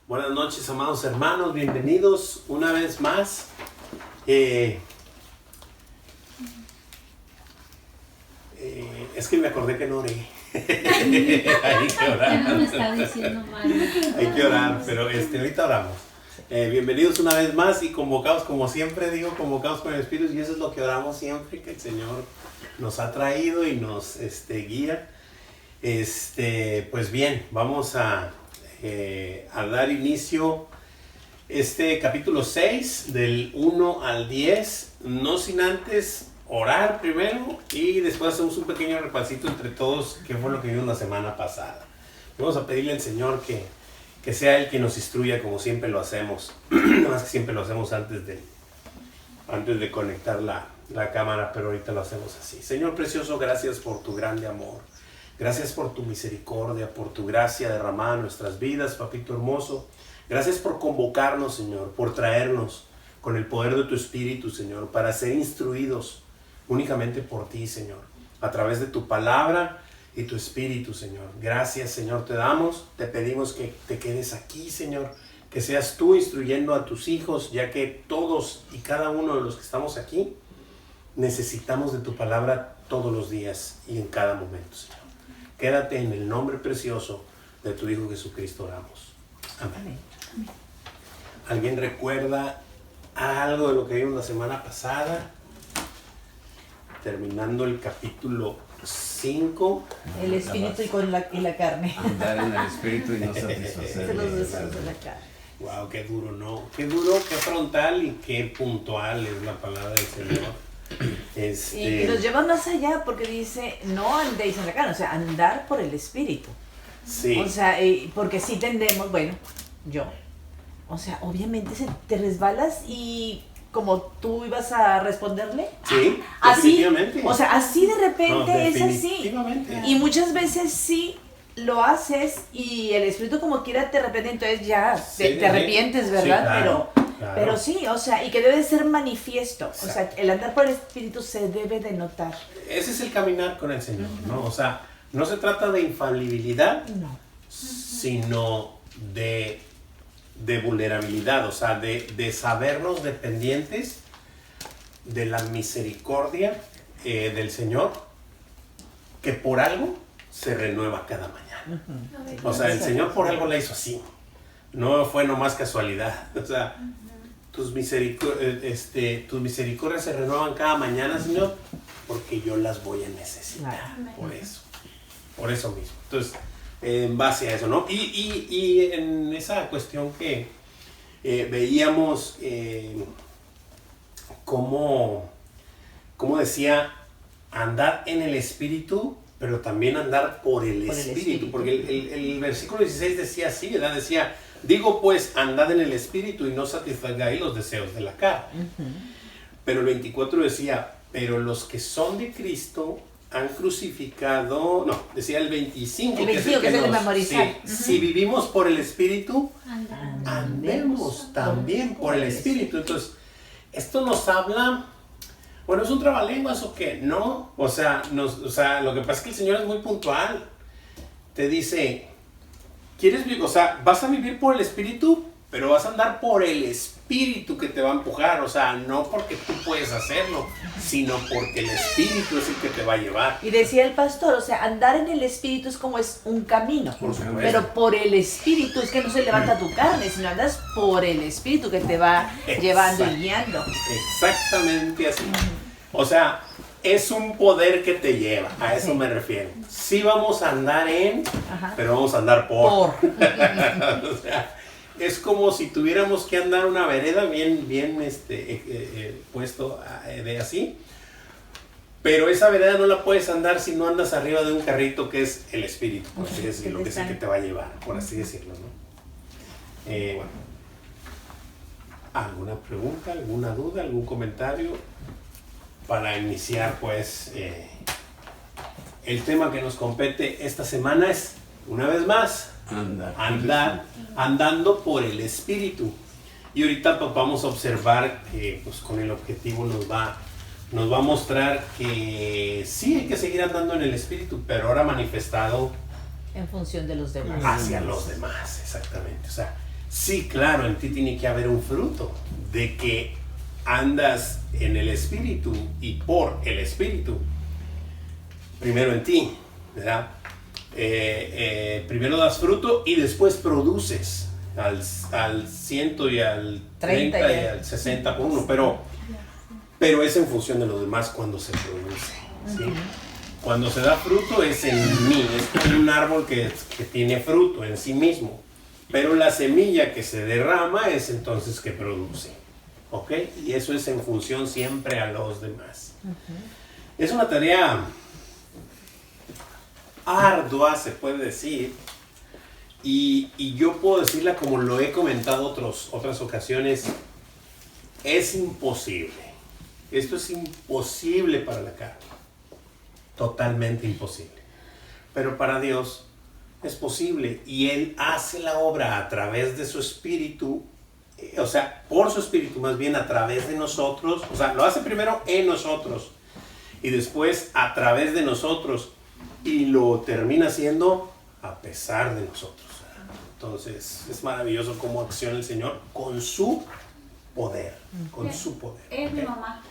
Buenas noches, amados hermanos, bienvenidos una vez más. Es que me acordé que no oré. Hay que orar. Ya no me está diciendo mal. Hay que orar, pero ahorita oramos. Bienvenidos una vez más y convocados, como siempre digo, convocados con el Espíritu, y eso es lo que oramos siempre, que el Señor nos ha traído y nos guía. Pues bien, vamos a dar inicio capítulo 6 del 1 al 10, no sin antes orar primero y después hacemos un pequeño repasito entre todos qué fue lo que vimos la semana pasada. Vamos a pedirle al Señor que sea Él quien nos instruya como siempre lo hacemos. Nada más que siempre lo hacemos antes de conectar la cámara, pero ahorita lo hacemos así. Señor precioso, gracias por tu grande amor. Gracias por tu misericordia, por tu gracia derramada en nuestras vidas, papito hermoso. Gracias por convocarnos, Señor, por traernos con el poder de tu Espíritu, Señor, para ser instruidos únicamente por ti, Señor, a través de tu palabra y tu Espíritu, Señor. Gracias, Señor, te damos, te pedimos que te quedes aquí, Señor, que seas tú instruyendo a tus hijos, ya que todos y cada uno de los que estamos aquí necesitamos de tu palabra todos los días y en cada momento, Señor. Quédate en el nombre precioso de tu Hijo Jesucristo, oramos. Amén. Amén. ¿Alguien recuerda algo de lo que vimos la semana pasada? Terminando el capítulo 5. El espíritu y la carne. Andar en el espíritu y no satisfacer los deseos de la carne. Wow, qué duro, ¿no? Qué duro, qué frontal y qué puntual es la palabra del Señor. Y nos lleva más allá porque dice, no andéis en la carne, o sea, andar por el espíritu. Sí. O sea, porque sí tendemos, bueno, o sea, obviamente te resbalas y como tú ibas a responderle. Sí, así, definitivamente. O sea, así de repente es así. Definitivamente. Y muchas veces sí lo haces y el espíritu como quiera te arrepiente, entonces ya te arrepientes, ¿verdad? Sí, claro. Pero sí, o sea, y que debe de ser manifiesto. Exacto. O sea, el andar por el espíritu se debe de notar. Ese es el caminar con el Señor, ¿no? O sea, no se trata de infalibilidad, sino de vulnerabilidad, o sea, de sabernos dependientes de la misericordia del Señor, que por algo se renueva cada mañana. O sea, el Señor por algo la hizo así. No fue nomás casualidad. O sea, tus misericordias se renuevan cada mañana, Señor, porque yo las voy a necesitar. Por eso mismo. Entonces, en base a eso, ¿no? Y en esa cuestión que veíamos cómo decía, andar en el Espíritu, pero también andar por el Espíritu. Porque el versículo 16 decía así, ¿verdad? Decía, digo pues, andad en el Espíritu y no satisfagáis los deseos de la carne. Pero el 24 decía, pero los que son de Cristo han crucificado, no, decía el 25. El 25 que es el de memorizar. Si vivimos por el Espíritu, andemos también por el Espíritu. Entonces, esto nos habla, bueno, ¿es un trabalenguas o qué? No, o sea, lo que pasa es que el Señor es muy puntual. Te dice, vas a vivir por el Espíritu, pero vas a andar por el Espíritu que te va a empujar. O sea, no porque tú puedes hacerlo, sino porque el Espíritu es el que te va a llevar. Y decía el pastor, o sea, andar en el Espíritu es como es un camino. Por supuesto. Pero por el Espíritu es que no se levanta tu carne, sino andas por el Espíritu que te va llevando y guiando. Exactamente así. O sea, es un poder que te lleva, a eso me refiero. Sí vamos a andar pero vamos a andar por. O sea, es como si tuviéramos que andar una vereda bien puesto de así. Pero esa vereda no la puedes andar si no andas arriba de un carrito que es el Espíritu, por así decirlo, que es el que te va a llevar, por así decirlo, ¿no? Bueno. ¿Alguna pregunta, alguna duda, algún comentario? Para iniciar, pues, el tema que nos compete esta semana es, una vez más, andando por el Espíritu. Y ahorita pues, vamos a observar que pues, con el objetivo nos va a mostrar que sí hay que seguir andando en el Espíritu, pero ahora manifestado en función de los demás. Hacia los demás, exactamente. O sea, Sí, claro, en ti tiene que haber un fruto de que andas en el Espíritu y por el Espíritu. Primero en ti, ¿verdad? Primero das fruto y después produces al 100 y al 30 y al 60 por uno, pero es en función de lo demás cuando se produce, ¿sí? Cuando se da fruto es en mí, es como un árbol que tiene fruto en sí mismo, pero la semilla que se derrama es entonces que produce, ¿ok? Y eso es en función siempre a los demás. Es una tarea ardua, se puede decir, y yo puedo decirla como lo he comentado otras ocasiones, es imposible. Esto es imposible para la carne, totalmente imposible. Pero para Dios es posible y Él hace la obra a través de su Espíritu, o sea, por su Espíritu más bien a través de nosotros, o sea, lo hace primero en nosotros y después a través de nosotros y lo termina haciendo a pesar de nosotros. Entonces es maravilloso cómo acciona el Señor con su poder, con su poder. Es mi mamá.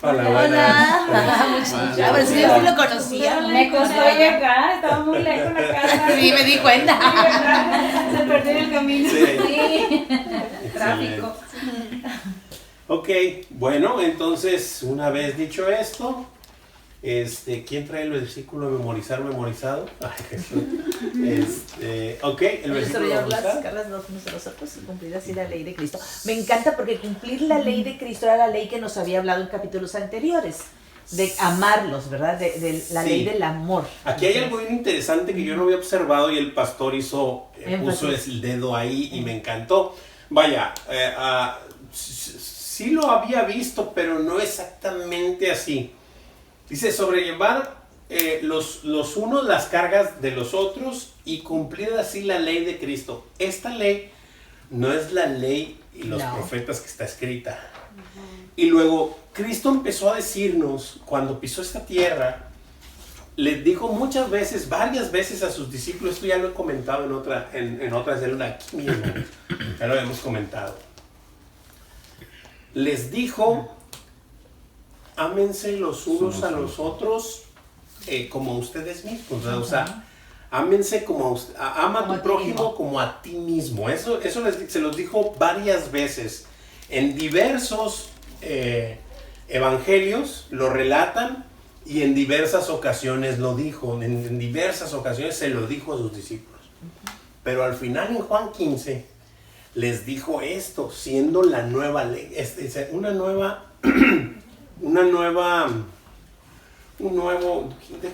Hola, Hola. Ya, pero si yo sí lo conocía. Me costó llegar, estaba muy lejos la casa. Sí, me di cuenta. Sí, ¿verdad? Se perdió en el camino. Sí. Tráfico. Ok, bueno, entonces una vez dicho esto, ¿quién trae el versículo memorizado? Ay, Jesús. Ok, el versículo memorizado. Las dos de nosotros y cumplir así la ley de Cristo. Me encanta porque cumplir la ley de Cristo era la ley que nos había hablado en capítulos anteriores, de amarlos, ¿verdad? De la ley del amor. Aquí hay algo bien interesante que yo no había observado y el pastor puso el dedo ahí y me encantó. Vaya, sí lo había visto, pero no exactamente así. Dice, sobrellevar los unos las cargas de los otros y cumplir así la ley de Cristo. Esta ley no es la ley y los profetas que está escrita. Y luego Cristo empezó a decirnos, cuando pisó esta tierra, les dijo muchas veces, varias veces a sus discípulos, esto ya lo he comentado en otra célula aquí mismo, ya lo habíamos comentado. Les dijo, ámense los unos a los otros como ustedes mismos, ¿verdad? O sea, ámense ama a tu prójimo como a ti mismo. Eso se los dijo varias veces. En diversos evangelios lo relatan y en diversas ocasiones lo dijo. En diversas ocasiones se lo dijo a sus discípulos. Pero al final en Juan 15 les dijo esto, siendo la nueva ley, un nuevo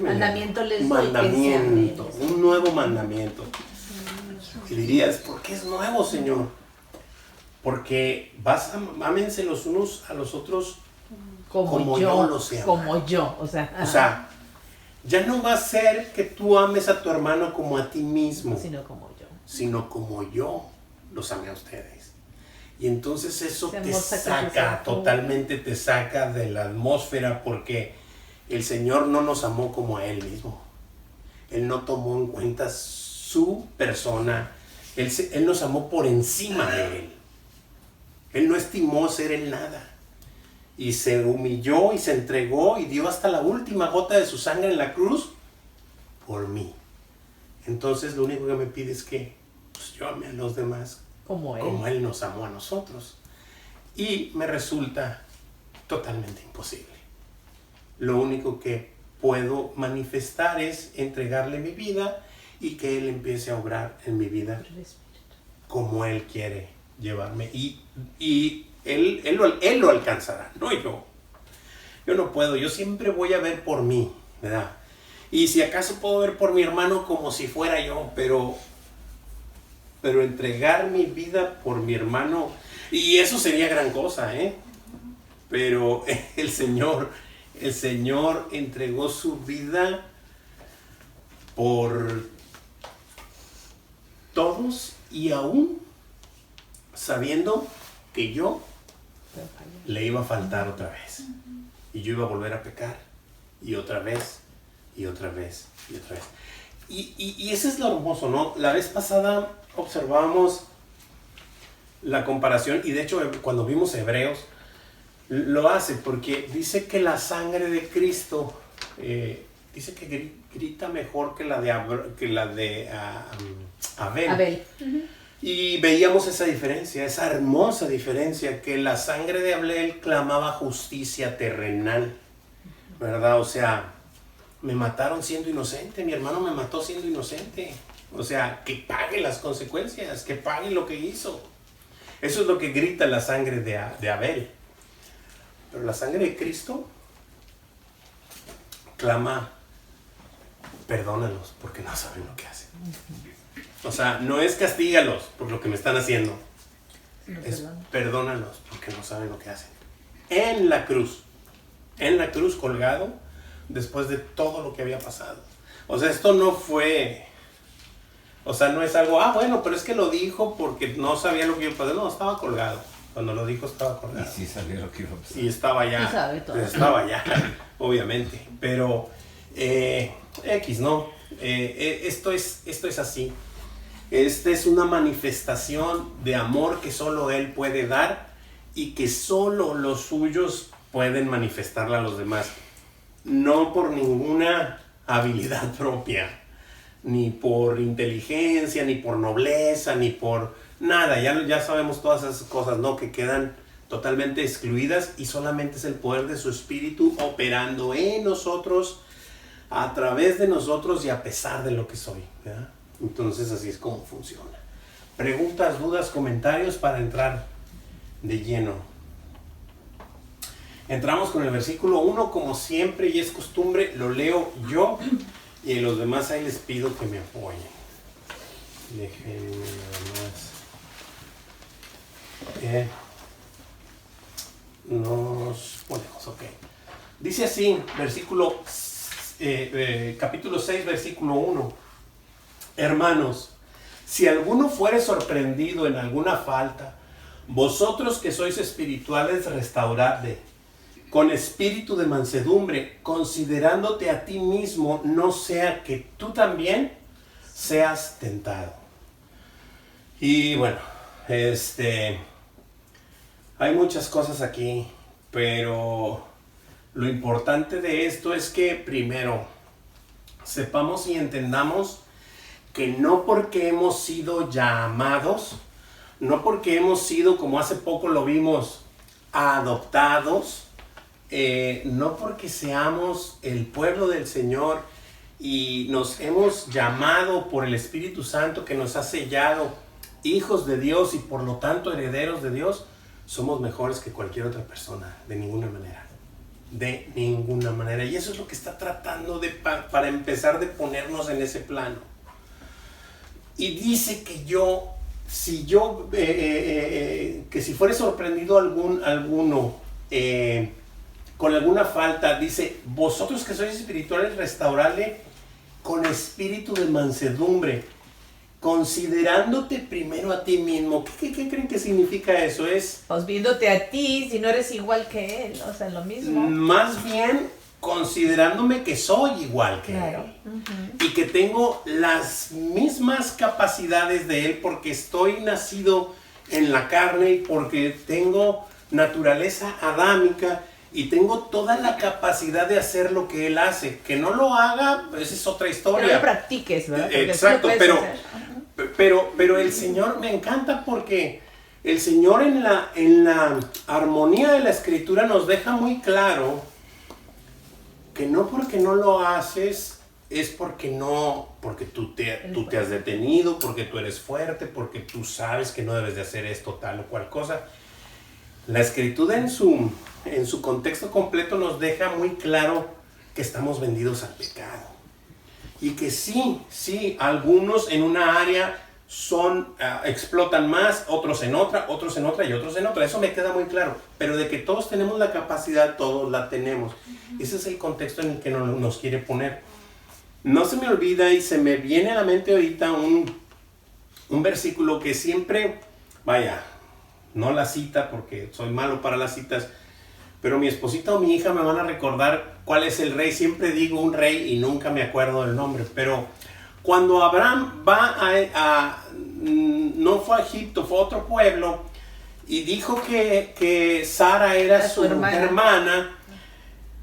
mandamiento les mandamiento, un nuevo mandamiento. Y dirías, ¿por qué es nuevo, Señor? Porque ámense los unos a los otros como yo los amo. Como yo, o sea, ya no va a ser que tú ames a tu hermano como a ti mismo, sino como yo los amé a ustedes. Y entonces eso te saca, totalmente te saca de la atmósfera, porque el Señor no nos amó como a Él mismo. Él no tomó en cuenta su persona. Él nos amó por encima de Él. Él no estimó ser Él nada. Y se humilló y se entregó y dio hasta la última gota de su sangre en la cruz por mí. Entonces lo único que me pide es que yo ame a los demás como Él nos amó a nosotros. Y me resulta totalmente imposible. Lo único que puedo manifestar es entregarle mi vida y que Él empiece a obrar en mi vida como Él quiere llevarme. Y Él lo alcanzará, no yo. Yo no puedo, yo siempre voy a ver por mí, ¿verdad? Y si acaso puedo ver por mi hermano como si fuera yo, pero entregar mi vida por mi hermano, y eso sería gran cosa, pero el Señor entregó su vida por todos y aún sabiendo que yo le iba a faltar otra vez y yo iba a volver a pecar y otra vez y otra vez y otra vez. Y eso es lo hermoso, ¿no? La vez pasada observábamos la comparación, y de hecho cuando vimos Hebreos, lo hace porque dice que la sangre de Cristo, dice que grita mejor que la de Abel. Abel. Y veíamos esa diferencia, esa hermosa diferencia, que la sangre de Abel clamaba justicia terrenal, ¿verdad? O sea, me mataron siendo inocente, mi hermano me mató siendo inocente. O sea, que pague las consecuencias, que pague lo que hizo. Eso es lo que grita la sangre de Abel. Pero la sangre de Cristo clama, perdónalos porque no saben lo que hacen. O sea, no es castígalos por lo que me están haciendo. Es perdónalos porque no saben lo que hacen. En la cruz colgado, después de todo lo que había pasado. O sea, esto no fue... O sea, no es algo, bueno, pero es que lo dijo porque no sabía lo que iba a pasar. No, estaba colgado. Cuando lo dijo estaba colgado. Y sí sabía lo que iba a pasar. Y estaba ya. Y sabe todo. Estaba ya, obviamente. Pero, ¿no? Esto es así. Esta es una manifestación de amor que solo Él puede dar y que solo los suyos pueden manifestarla a los demás. No por ninguna habilidad propia, ni por inteligencia, ni por nobleza, ni por nada. Ya sabemos todas esas cosas, ¿no? Que quedan totalmente excluidas y solamente es el poder de su Espíritu operando en nosotros, a través de nosotros y a pesar de lo que soy, ¿verdad? Entonces así es como funciona. Preguntas, dudas, comentarios para entrar de lleno. Entramos con el versículo 1, como siempre y es costumbre, lo leo yo y a los demás ahí les pido que me apoyen. Déjenme nada más. Nos ponemos, ok. Dice así, capítulo 6, versículo 1. Hermanos, si alguno fuere sorprendido en alguna falta, vosotros que sois espirituales, restauradle con espíritu de mansedumbre, considerándote a ti mismo, no sea que tú también seas tentado. Y bueno, hay muchas cosas aquí, pero lo importante de esto es que primero sepamos y entendamos que no porque hemos sido llamados, no porque hemos sido, como hace poco lo vimos, adoptados, no porque seamos el pueblo del Señor y nos hemos llamado por el Espíritu Santo que nos ha sellado hijos de Dios y por lo tanto herederos de Dios, somos mejores que cualquier otra persona, de ninguna manera. De ninguna manera. Y eso es lo que está tratando para empezar de ponernos en ese plano. Y dice que que si fuere sorprendido alguno con alguna falta, dice, vosotros que sois espirituales, restauradle con espíritu de mansedumbre, considerándote primero a ti mismo. ¿Qué creen que significa eso? Es... Pues viéndote a ti, si no eres igual que él, o sea, lo mismo. Más bien, considerándome que soy igual que él. Y que tengo las mismas capacidades de él porque estoy nacido en la carne y porque tengo naturaleza adámica y tengo toda la capacidad de hacer lo que él hace. Que no lo haga, esa es otra historia. Pero lo practiques, ¿verdad? Porque exacto, tú lo puedes pero el Señor me encanta porque el Señor en la armonía de la Escritura nos deja muy claro que no porque no lo haces es porque tú te has detenido, porque tú eres fuerte, porque tú sabes que no debes de hacer esto, tal o cual cosa. La Escritura en su contexto completo nos deja muy claro que estamos vendidos al pecado. Y que sí, algunos en una área explotan más, otros en otra y otros en otra. Eso me queda muy claro. Pero de que todos tenemos la capacidad, todos la tenemos. Ese es el contexto en el que nos quiere poner. No se me olvida y se me viene a la mente ahorita un versículo que siempre, no la cita porque soy malo para las citas, pero mi esposita o mi hija me van a recordar cuál es el rey. Siempre digo un rey y nunca me acuerdo del nombre, pero cuando Abraham va no fue a Egipto, fue a otro pueblo, y dijo que Sara era su hermana,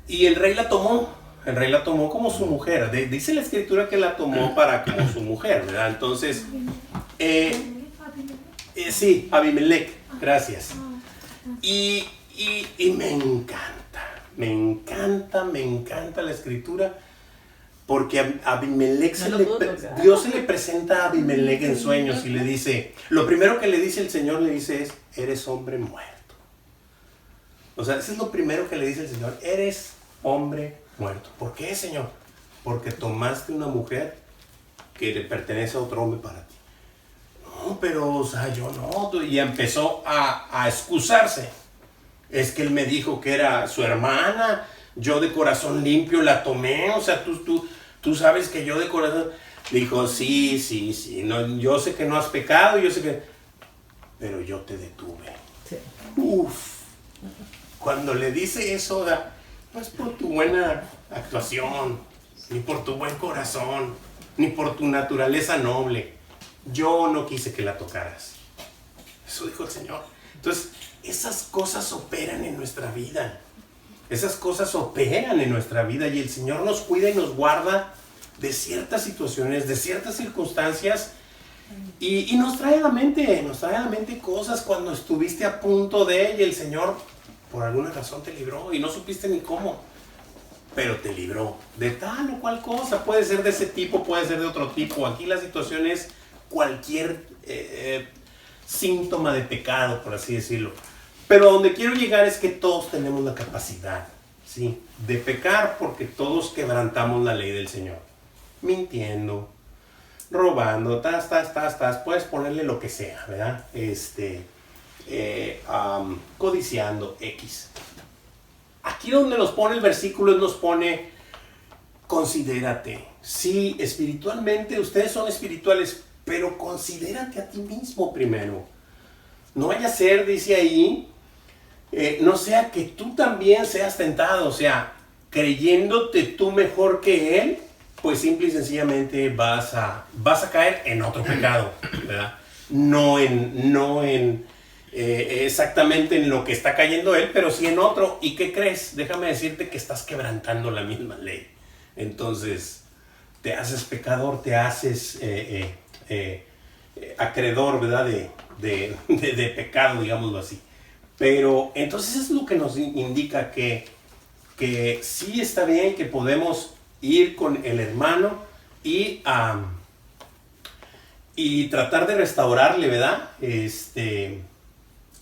y el rey la tomó como su mujer. Dice la escritura que la tomó para como su mujer, ¿verdad? Entonces, sí, Abimelech, gracias. Y me encanta la escritura, porque a Abimelech Dios se le presenta a Abimelech en sueños y le dice, lo primero que le dice el Señor, le dice es, eres hombre muerto. O sea, eso es lo primero que le dice el Señor, eres hombre muerto. ¿Por qué, Señor? Porque tomaste una mujer que le pertenece a otro hombre para ti. No, pero, o sea, yo no. Y empezó a excusarse. Es que él me dijo que era su hermana, yo de corazón limpio la tomé, o sea, tú sabes que yo de corazón... Dijo, sí, no, yo sé que no has pecado, yo sé que... Pero yo te detuve. Sí. Uf. Cuando le dice eso, no es por tu buena actuación, ni por tu buen corazón, ni por tu naturaleza noble. Yo no quise que la tocaras. Eso dijo el Señor. Entonces, esas cosas operan en nuestra vida. Esas cosas operan en nuestra vida y el Señor nos cuida y nos guarda de ciertas situaciones, de ciertas circunstancias y nos trae a la mente cosas cuando estuviste a punto de y el Señor por alguna razón te libró y no supiste ni cómo, pero te libró de tal o cual cosa. Puede ser de ese tipo, puede ser de otro tipo. Aquí la situación es cualquier síntoma de pecado, por así decirlo. Pero a donde quiero llegar es que todos tenemos la capacidad, ¿sí?, de pecar, porque todos quebrantamos la ley del Señor. Mintiendo, robando, puedes ponerle lo que sea, ¿verdad? Codiciando, X. Aquí donde nos pone el versículo, nos pone, considérate. Sí, espiritualmente, ustedes son espirituales, pero considérate a ti mismo primero. No vaya a ser, dice ahí, no sea que tú también seas tentado, o sea, creyéndote tú mejor que él, pues simple y sencillamente vas a caer en otro pecado, ¿verdad? No en exactamente en lo que está cayendo él, pero sí en otro. ¿Y qué crees? Déjame decirte que estás quebrantando la misma ley. Entonces, te haces pecador, te haces acreedor, ¿verdad? De pecado, digámoslo así. Pero entonces es lo que nos indica que sí está bien, que podemos ir con el hermano y tratar de restaurarle, ¿verdad? De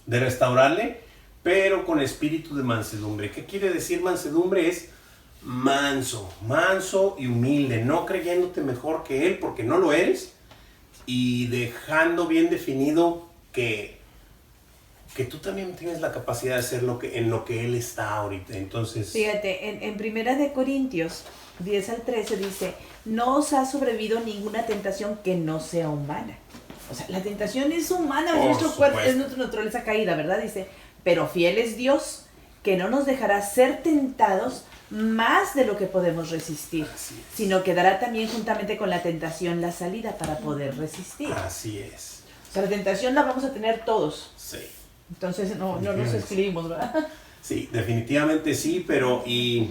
restaurarle, pero con espíritu de mansedumbre. ¿Qué quiere decir mansedumbre? Es manso y humilde, no creyéndote mejor que él, porque no lo eres, y dejando bien definido que tú también tienes la capacidad de hacer en lo que él está ahorita. Entonces, fíjate, en Primera de Corintios 10 al 13 dice, no os ha sobrevivido ninguna tentación que no sea humana. O sea, la tentación es humana, es nuestro cuerpo, es nuestra naturaleza caída, ¿verdad? Dice, pero fiel es Dios, que no nos dejará ser tentados más de lo que podemos resistir, sino que dará también juntamente con la tentación la salida para poder resistir. Así es. O sea, la tentación la vamos a tener todos. Sí. Entonces no nos excluimos, ¿verdad? Sí, definitivamente sí, pero y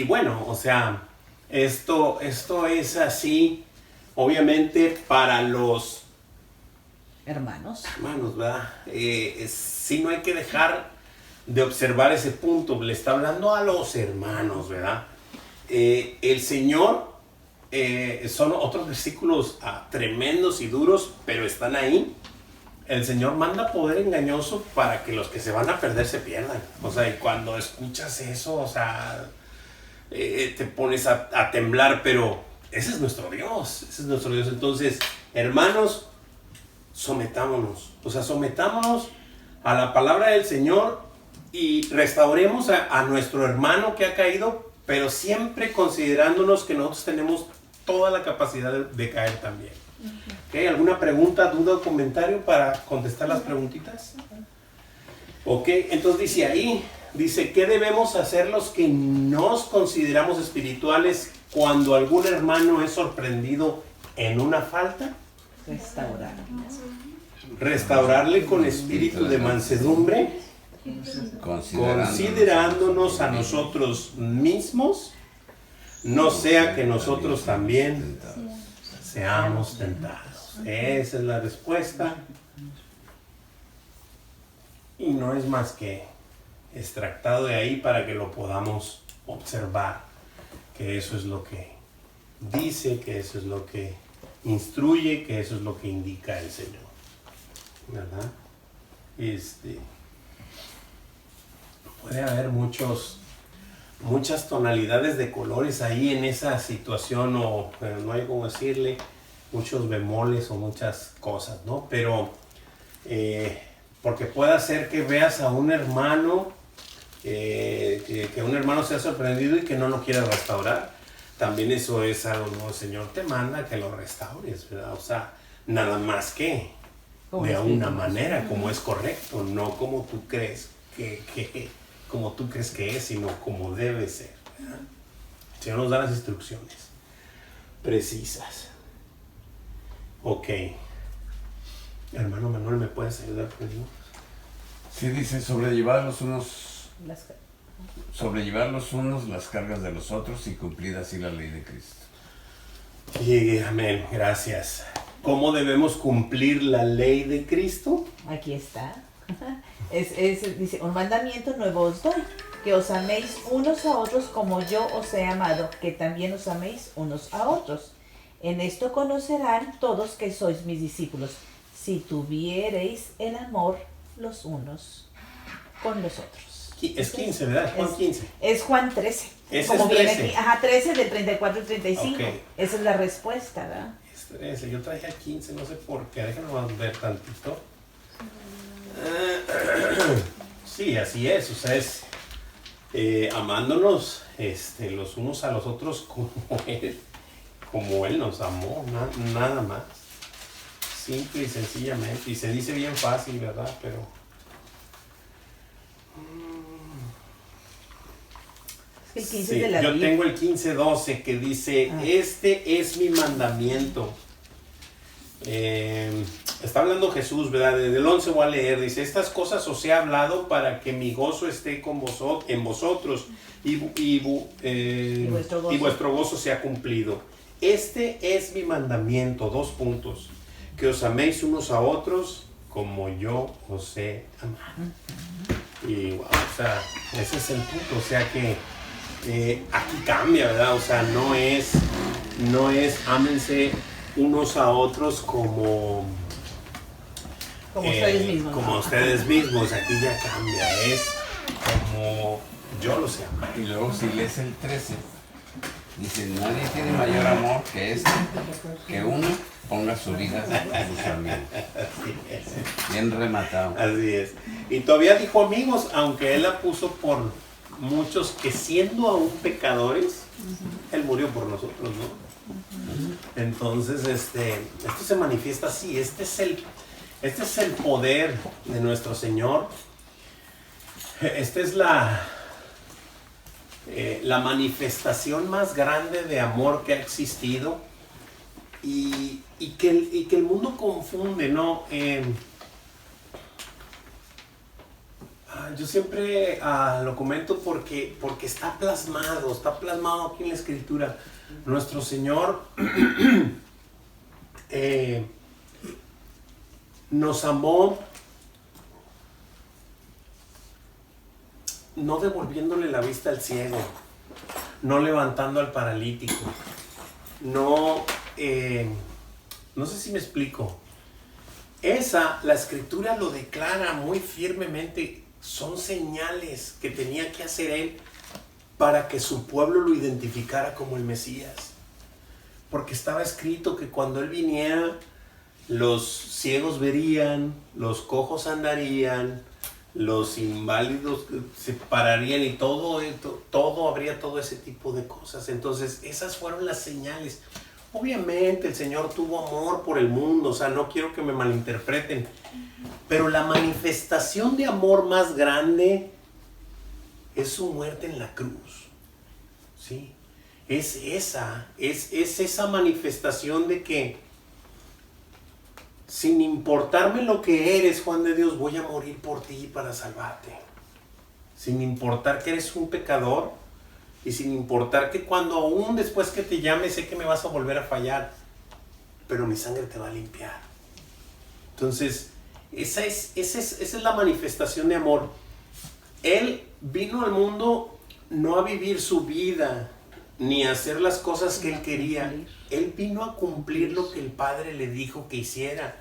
bueno, o sea, esto es así, obviamente para los hermanos, ¿verdad? Sí, no hay que dejar de observar ese punto. Le está hablando a los hermanos, ¿verdad? El Señor, son otros versículos tremendos y duros, pero están ahí. El Señor manda poder engañoso para que los que se van a perder se pierdan. O sea, y cuando escuchas eso, o sea, te pones a temblar, pero ese es nuestro Dios, Entonces, hermanos, sometámonos a la palabra del Señor y restauremos a nuestro hermano que ha caído, pero siempre considerándonos que nosotros tenemos toda la capacidad de caer también. ¿Okay? ¿Alguna pregunta, duda o comentario para contestar las preguntitas? Ok, entonces dice, ¿qué debemos hacer los que nos consideramos espirituales cuando algún hermano es sorprendido en una falta? Restaurar. Restaurarle con espíritu de mansedumbre, considerándonos a nosotros mismos, no sea que nosotros también seamos tentados. Esa es la respuesta. Y no es más que extractado de ahí para que lo podamos observar, que eso es lo que dice, que eso es lo que instruye, que eso es lo que indica el Señor, ¿verdad? Puede haber muchas tonalidades de colores ahí en esa situación, o no hay como decirle, muchos bemoles o muchas cosas, ¿no? Pero porque puede hacer que veas a un hermano, que un hermano sea sorprendido y que no lo quiera restaurar. También eso es algo, ¿no? El Señor te manda que lo restaures, ¿verdad? O sea, nada más que de una manera como es correcto, no como tú crees como tú crees que es, sino como debe ser, ¿verdad? El Señor nos da las instrucciones precisas. Ok. Hermano Manuel, ¿me puedes ayudar con eso? Sí, dice sobrellevar los unos las cargas de los otros y cumplir así la ley de Cristo. Sí, amén, gracias. ¿Cómo debemos cumplir la ley de Cristo? Aquí está. Dice, un mandamiento nuevo os doy, que os améis unos a otros como yo os he amado, que también os améis unos a otros. En esto conocerán todos que sois mis discípulos, si tuviereis el amor los unos con los otros. Es 15, ¿verdad? Juan 15. Es Juan 13. Ese como es viene 13. Aquí, ajá, 13 del 34 al 35. Okay. Esa es la respuesta, ¿verdad? Es 13, yo traje a 15, no sé por qué, déjenme ver tantito. Sí, así es, o sea, es amándonos los unos a los otros como Él nos amó, nada más. Simple y sencillamente, y se dice bien fácil, ¿verdad? Pero el 15 sí, de la yo Biblia. tengo el 15:12 que dice, este es mi mandamiento. Está hablando Jesús, ¿verdad? Desde el 11 voy a leer, dice, estas cosas os he hablado para que mi gozo esté en vosotros y vuestro gozo sea cumplido. Este es mi mandamiento, 2 puntos, que os améis unos a otros como yo os he amado. Y wow, o sea, ese es el punto, o sea que aquí cambia, ¿verdad? O sea, no es ámense unos a otros como ustedes mismos. Como ustedes mismos, aquí ya cambia, es como yo los he amado. Y luego si lees el 13, dice, nadie tiene mayor amor que que uno ponga su vida por sus amigos. Bien rematado. Así es. Y todavía dijo amigos, aunque él la puso por muchos que siendo aún pecadores, él murió por nosotros, ¿no? Entonces, esto se manifiesta así. Este es el poder de nuestro Señor. Esta es la manifestación más grande de amor que ha existido y que el mundo confunde, ¿no? Yo siempre lo comento porque está plasmado aquí en la Escritura. Nuestro Señor nos amó no devolviéndole la vista al ciego, no levantando al paralítico, no sé si me explico. La Escritura lo declara muy firmemente, son señales que tenía que hacer Él para que su pueblo lo identificara como el Mesías. Porque estaba escrito que cuando Él viniera, los ciegos verían, los cojos andarían, los inválidos se pararían y habría todo ese tipo de cosas. Entonces, esas fueron las señales. Obviamente el Señor tuvo amor por el mundo, o sea, no quiero que me malinterpreten, pero la manifestación de amor más grande es su muerte en la cruz, ¿sí? Es esa manifestación de que sin importarme lo que eres, Juan de Dios, voy a morir por ti para salvarte. Sin importar que eres un pecador y sin importar que cuando aún después que te llame sé que me vas a volver a fallar, pero mi sangre te va a limpiar. Entonces, esa es la manifestación de amor. Él vino al mundo no a vivir su vida ni a hacer las cosas que él quería. Él vino a cumplir lo que el Padre le dijo que hiciera.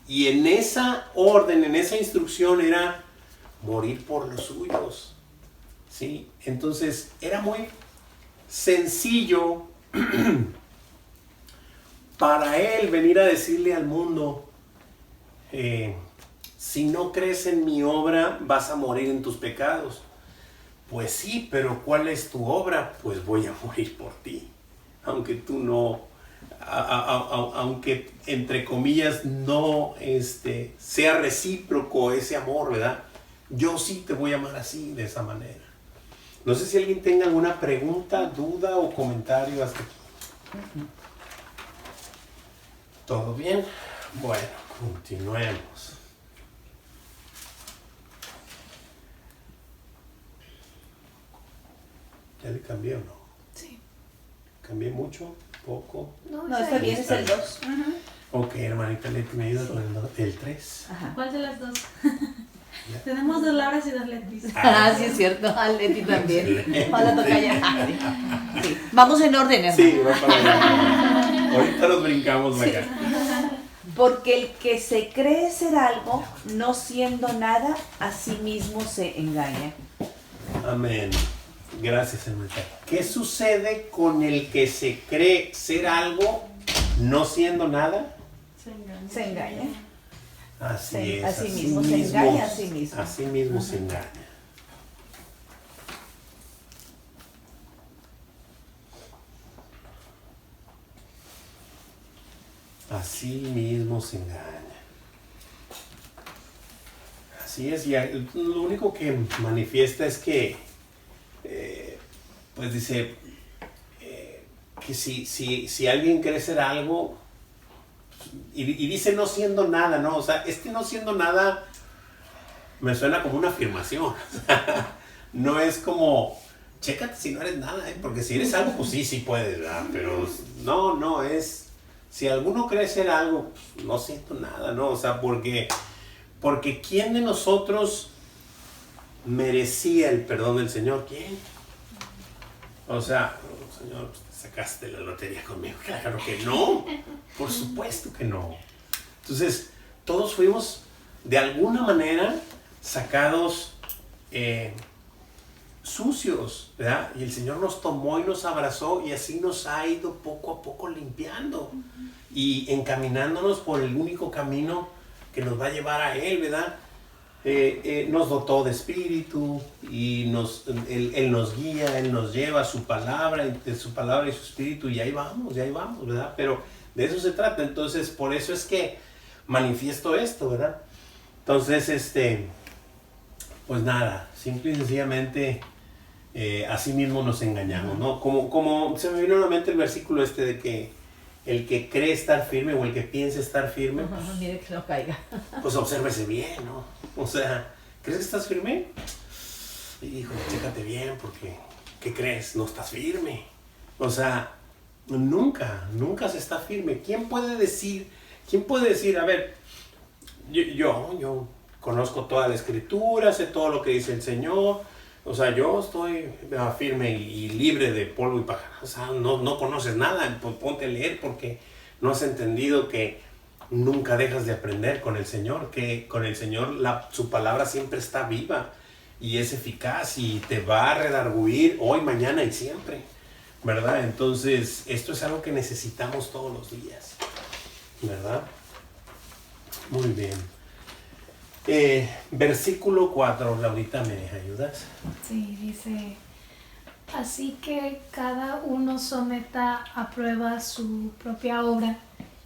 Y en esa orden, en esa instrucción era morir por los suyos. ¿Sí? Entonces era muy sencillo para él venir a decirle al mundo, si no crees en mi obra vas a morir en tus pecados. Pues sí, pero ¿cuál es tu obra? Pues voy a morir por ti. Aunque tú no, aunque entre comillas no sea recíproco ese amor, ¿verdad? Yo sí te voy a amar así, de esa manera. No sé si alguien tenga alguna pregunta, duda o comentario hasta aquí. ¿Todo bien? Bueno, continuemos. ¿Ya le cambié o no? Sí. ¿Cambié mucho? ¿Poco? No, está bien, es el 2. Ok, hermanita Leti, ¿me ayuda con el 3? Ajá. ¿Cuál de las dos? Tenemos 2 Lauras y 2 Letis. Ah, sí es cierto, a Leti también. Hola, tocaya. Sí. Vamos en orden, hermano. Sí, va para allá. Ahorita nos brincamos acá. Porque el que se cree ser algo, no siendo nada, a sí mismo se engaña. Amén. Gracias, hermanita. ¿Qué sucede con el que se cree ser algo, no siendo nada? Se engaña. Así es. Así mismo se engaña a sí mismo. Así mismo se engaña. Así mismo se engaña. Así es, y lo único que manifiesta es que, pues dice, que si alguien cree ser algo, y dice no siendo nada, ¿no? O sea, no siendo nada me suena como una afirmación. No es como, chécate si no eres nada, ¿eh? Porque si eres algo, pues sí puedes, ¿verdad? Pero no es, si alguno cree ser algo, pues, no siento nada, ¿no? O sea, porque ¿quién de nosotros merecía el perdón del Señor? ¿Quién? O sea, Señor, pues, sacaste la lotería conmigo. Claro que no. Por supuesto que no. Entonces, todos fuimos de alguna manera sacados sucios, ¿verdad? Y el Señor nos tomó y nos abrazó y así nos ha ido poco a poco limpiando y encaminándonos por el único camino que nos va a llevar a Él, ¿verdad? Nos dotó de espíritu y Él nos guía, Él nos lleva a su palabra y su espíritu y ahí vamos, ¿verdad? Pero de eso se trata. Entonces, por eso es que manifiesto esto, ¿verdad? Entonces, pues nada, simple y sencillamente así mismo nos engañamos, ¿no? Como se me vino a la mente el versículo de que el que cree estar firme o el que piensa estar firme, pues, mire que no caiga. Pues obsérvese bien, ¿no? O sea, ¿crees que estás firme? Hijo, chécate bien porque, ¿qué crees? No estás firme. O sea, nunca se está firme. ¿Quién puede decir, a ver, yo conozco toda la escritura, sé todo lo que dice el Señor, o sea, yo estoy firme y libre de polvo y paja. O sea, no conoces nada, pues ponte a leer porque no has entendido que nunca dejas de aprender con el Señor, que con el Señor su palabra siempre está viva y es eficaz y te va a redarguir hoy, mañana y siempre, ¿verdad? Entonces, esto es algo que necesitamos todos los días, ¿verdad? Muy bien. Versículo 4, Laurita, ¿me ayudas? Sí, dice, así que cada uno someta a prueba su propia obra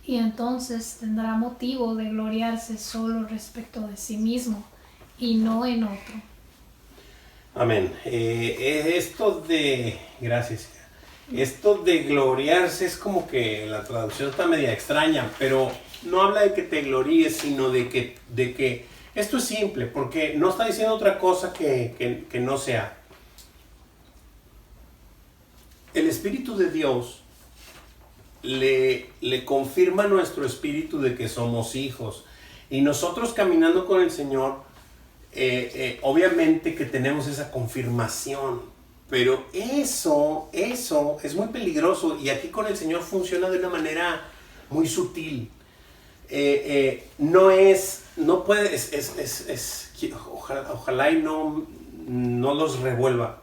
y entonces tendrá motivo de gloriarse solo respecto de sí mismo y no en otro. Amén. Gracias. Esto de gloriarse es como que la traducción está media extraña, pero no habla de que te gloríes, sino de que esto es simple, porque no está diciendo otra cosa que no sea. El Espíritu de Dios le confirma a nuestro espíritu de que somos hijos. Y nosotros caminando con el Señor, obviamente que tenemos esa confirmación. Pero eso es muy peligroso. Y aquí con el Señor funciona de una manera muy sutil. Ojalá y no los revuelva.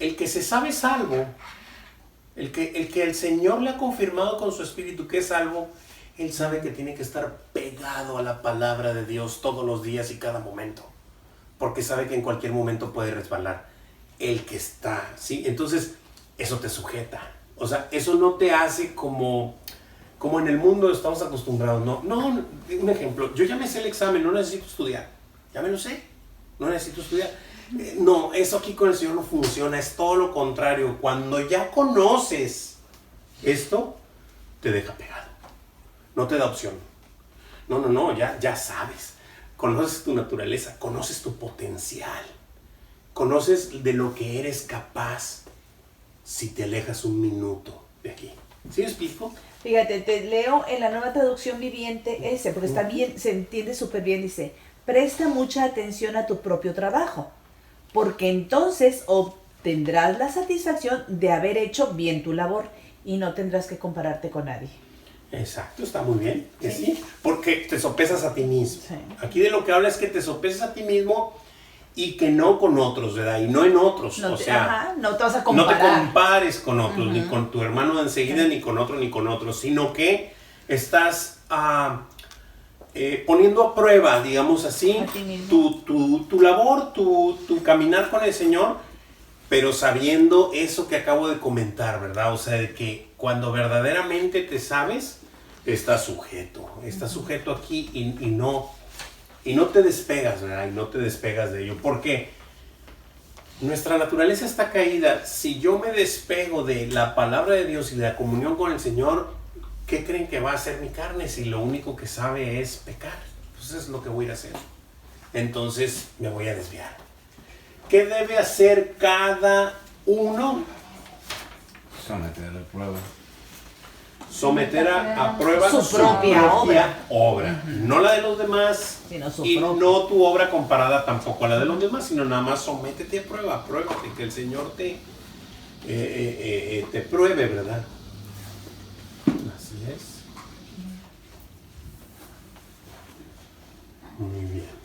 El que se sabe salvo, el que el Señor le ha confirmado con su espíritu que es salvo, él sabe que tiene que estar pegado a la palabra de Dios todos los días y cada momento, porque sabe que en cualquier momento puede resbalar. El que está, ¿sí? Entonces, eso te sujeta. O sea, eso no te hace como en el mundo estamos acostumbrados. No, un ejemplo, yo ya me sé el examen, no necesito estudiar. Ya me lo sé, no necesito estudiar. No, eso aquí con el Señor no funciona, es todo lo contrario. Cuando ya conoces esto, te deja pegado. No te da opción. No, ya sabes. Conoces tu naturaleza, conoces tu potencial. Conoces de lo que eres capaz si te alejas un minuto de aquí. ¿Sí me explico? Fíjate, te leo en la Nueva Traducción Viviente ese, porque está bien, se entiende súper bien. Dice, presta mucha atención a tu propio trabajo, porque entonces obtendrás la satisfacción de haber hecho bien tu labor y no tendrás que compararte con nadie. Exacto, está muy bien. Sí. Porque te sopesas a ti mismo. Sí. Aquí de lo que habla es que te sopesas a ti mismo y que no con otros, ¿verdad? Y no en otros. No te vas a comparar. No te compares con otros, ni con tu hermano de enseguida, ni con otro, sino que estás poniendo a prueba, digamos así, tu labor, tu caminar con el Señor, pero sabiendo eso que acabo de comentar, ¿verdad? O sea, de que cuando verdaderamente te sabes, estás sujeto aquí y no te despegas, ¿verdad? Y no te despegas de ello, porque nuestra naturaleza está caída. Si yo me despego de la palabra de Dios y de la comunión con el Señor, ¿qué creen que va a hacer mi carne si lo único que sabe es pecar? Pues es lo que voy a ir a hacer. Entonces me voy a desviar. ¿Qué debe hacer cada uno? Someter a prueba. Someter a prueba su propia obra. No la de los demás, no tu obra comparada tampoco a la de los demás, sino nada más sométete a prueba, pruébate, que el Señor te pruebe, ¿verdad? Así es. Muy bien.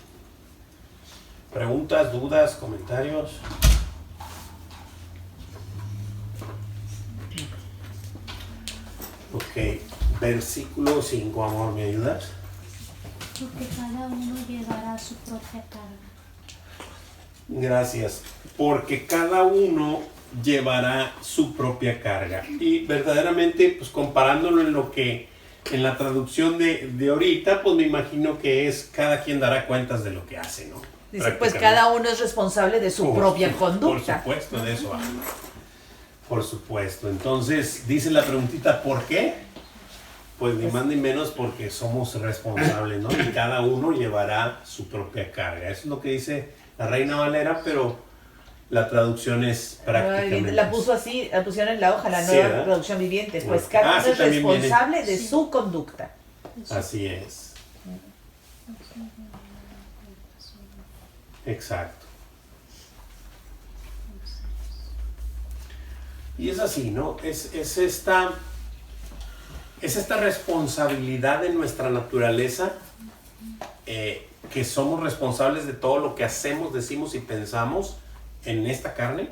¿Preguntas, dudas, comentarios? Ok, versículo 5, amor, ¿me ayudas? Porque cada uno llevará su propia carga. Gracias. Porque cada uno llevará su propia carga. Y verdaderamente, pues comparándolo en la traducción de ahorita, pues me imagino que es cada quien dará cuentas de lo que hace, ¿no? Dice, pues cada uno es responsable de su propia conducta. Por supuesto, de eso habla. Por supuesto. Entonces, dice la preguntita, ¿por qué? Pues ni más ni menos porque somos responsables, ¿no? Y cada uno llevará su propia carga. Eso es lo que dice la Reina Valera, pero la traducción es prácticamente... La puso así, la pusieron en la hoja, la Nueva Traducción Viviente. Pues cada uno es responsable de su conducta. Así es. Exacto. Y es así, ¿no? Es esta responsabilidad de nuestra naturaleza, que somos responsables de todo lo que hacemos, decimos y pensamos en esta carne,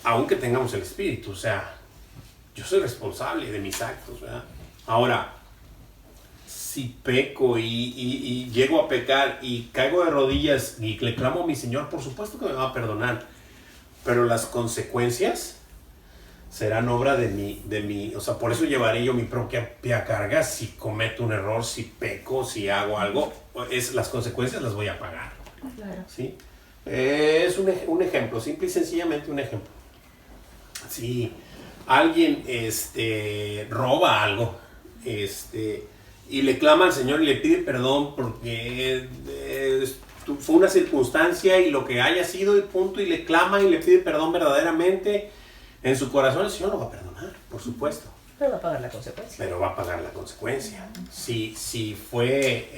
aunque tengamos el espíritu. O sea, yo soy responsable de mis actos, ¿verdad? Ahora, si peco y llego a pecar y caigo de rodillas y le clamo a mi Señor, por supuesto que me va a perdonar. Pero las consecuencias serán obra de mi, o sea, por eso llevaré yo mi propia carga si cometo un error, si peco, si hago algo, las consecuencias las voy a pagar. Claro. ¿Sí? Es un ejemplo, simple y sencillamente un ejemplo. Sí, alguien roba algo, y le clama al Señor y le pide perdón porque fue una circunstancia y lo que haya sido y punto, y le clama y le pide perdón verdaderamente en su corazón, el Señor lo va a perdonar, por supuesto. Pero va a pagar la consecuencia. Pero va a pagar la consecuencia. Si fue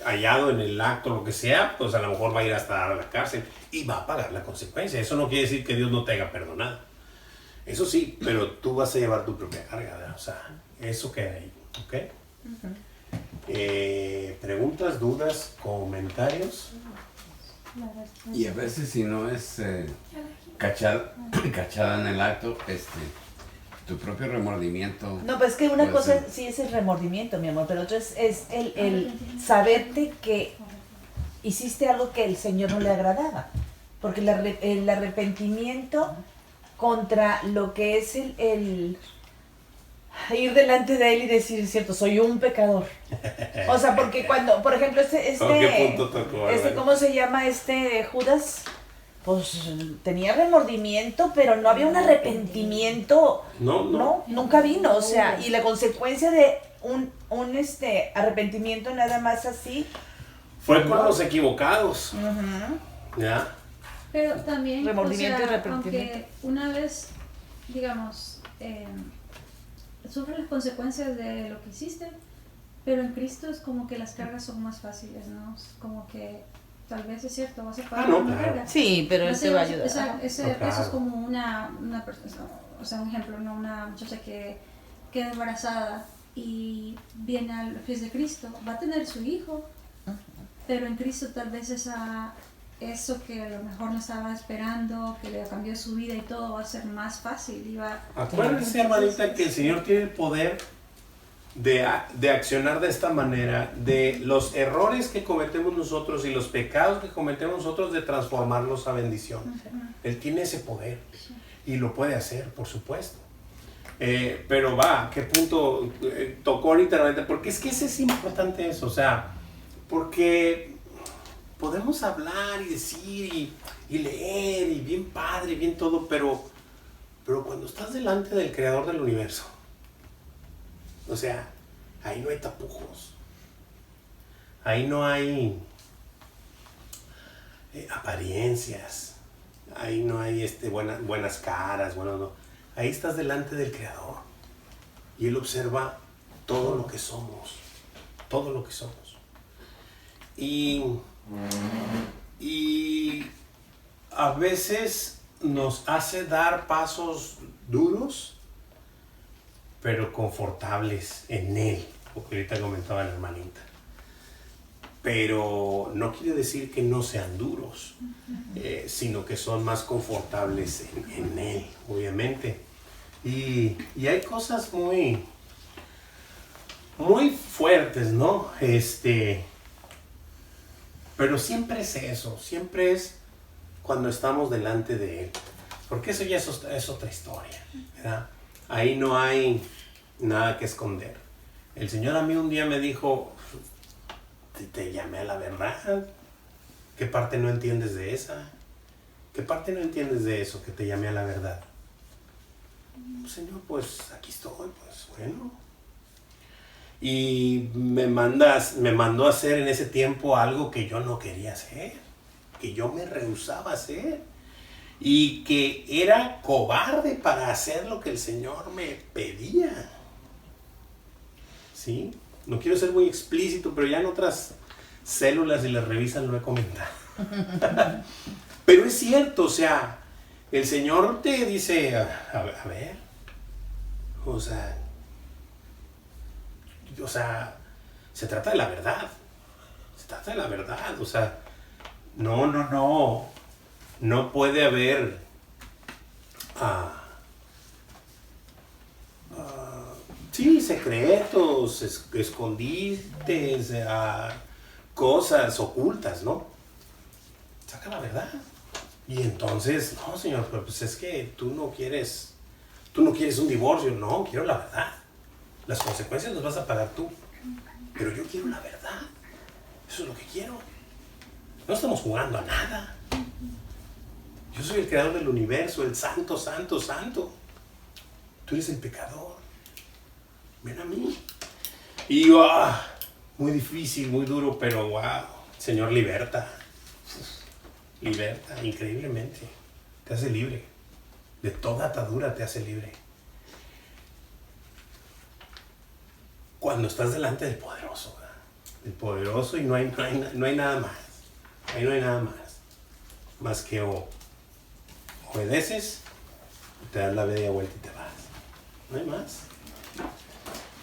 hallado en el acto, lo que sea, pues a lo mejor va a ir hasta la cárcel y va a pagar la consecuencia. Eso no quiere decir que Dios no te haya perdonado. Eso sí, pero tú vas a llevar tu propia carga, ¿verdad? O sea, eso queda ahí, ¿ok? Preguntas, dudas, comentarios. Y a veces si no es cachada en el acto, tu propio remordimiento. No, pues es que una puede cosa ser. sí es el remordimiento, mi amor, pero otra es el saberte que hiciste algo que el Señor no le agradaba. Porque el arrepentimiento contra lo que es el ir delante de Él y decir, cierto, soy un pecador. O sea, porque cuando, por ejemplo, ¿Qué punto tocó, ¿cómo se llama Judas? Pues tenía remordimiento, pero no había un arrepentimiento. No, nunca vino. O sea, y la consecuencia de un arrepentimiento nada más así. Fue con los equivocados. ¿Ya? Pero también, Remordimiento y arrepentimiento. aunque una vez, digamos, sufres las consecuencias de lo que hiciste, pero en Cristo es como que las cargas son más fáciles, ¿no? Es como que tal vez es cierto, vas a pagar una claro. carga. Sí, pero Él te va a ayudar. Claro. Eso es Claro. como una persona, o sea, un ejemplo, ¿no? Una muchacha que queda embarazada y viene a los pies de Cristo, va a tener su hijo, pero en Cristo tal vez eso que a lo mejor no estaba esperando, que le cambió su vida y todo, va a ser más fácil. Acuérdense, hermanita, que el Señor tiene el poder de accionar de esta manera, de los errores que cometemos nosotros y los pecados que cometemos nosotros, de transformarlos a bendición. Él tiene ese poder y lo puede hacer, por supuesto. Pero ¿qué punto tocó ahorita? Porque es que ese es importante eso, o sea, porque podemos hablar y decir y leer y bien padre, bien todo, pero cuando estás delante del Creador del universo, o sea, ahí no hay tapujos, ahí no hay apariencias, ahí no hay buenas caras, no. Ahí estás delante del Creador y Él observa todo lo que somos, todo lo que somos. Y a veces nos hace dar pasos duros, pero confortables en Él, porque ahorita comentaba la hermanita. Pero no quiere decir que no sean duros, sino que son más confortables en Él, obviamente. Y hay cosas muy, muy fuertes, ¿no? Pero siempre es eso, siempre es cuando estamos delante de Él. Porque eso ya es otra historia, ¿verdad? Ahí no hay nada que esconder. El Señor a mí un día me dijo, te llamé a la verdad. ¿Qué parte no entiendes de esa? ¿Qué parte no entiendes de eso, que te llamé a la verdad? Señor, pues aquí estoy, pues bueno. Y me mandó a hacer en ese tiempo algo que yo no quería hacer, que yo me rehusaba a hacer, y que era cobarde para hacer lo que el Señor me pedía. ¿Sí? No quiero ser muy explícito, pero ya en otras células, si las revisan, lo he comentado. Pero es cierto, o sea, el Señor te dice, a ver, o sea, se trata de la verdad. Se trata de la verdad. O sea, no puede haber secretos, escondites, cosas ocultas, ¿no? Saca la verdad. Y entonces, no, Señor, pero pues es que tú no quieres un divorcio. No, quiero la verdad. Las consecuencias las vas a pagar tú. Pero yo quiero la verdad. Eso es lo que quiero. No estamos jugando a nada. Yo soy el creador del universo, el santo, santo, santo. Tú eres el pecador. Ven a mí. Y muy difícil, muy duro, pero wow, el Señor liberta. Liberta increíblemente. Te hace libre. De toda atadura te hace libre. Cuando estás delante del poderoso, ¿verdad? Del poderoso, y no hay nada más. Ahí no hay nada más. Más que obedeces, te das la media vuelta y te vas. No hay más.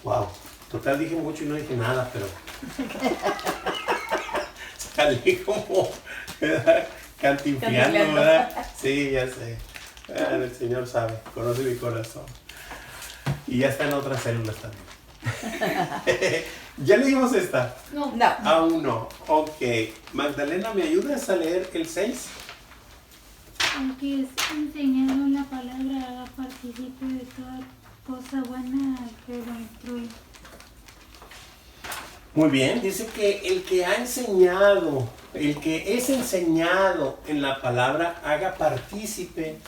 Wow. Total, dije mucho y no dije nada, pero salí como, ¿verdad? Cantinfleando, ¿verdad? Sí, ya sé. El Señor sabe, conoce mi corazón. Y ya está en otras células también. ¿Ya leímos esta? No. Aún no. Ok. Magdalena, ¿me ayudas a leer el 6? Aunque es enseñado en la palabra, haga participe de toda cosa buena que lo instruye. Muy bien, dice que el que ha enseñado, el que es enseñado en la palabra, haga partícipe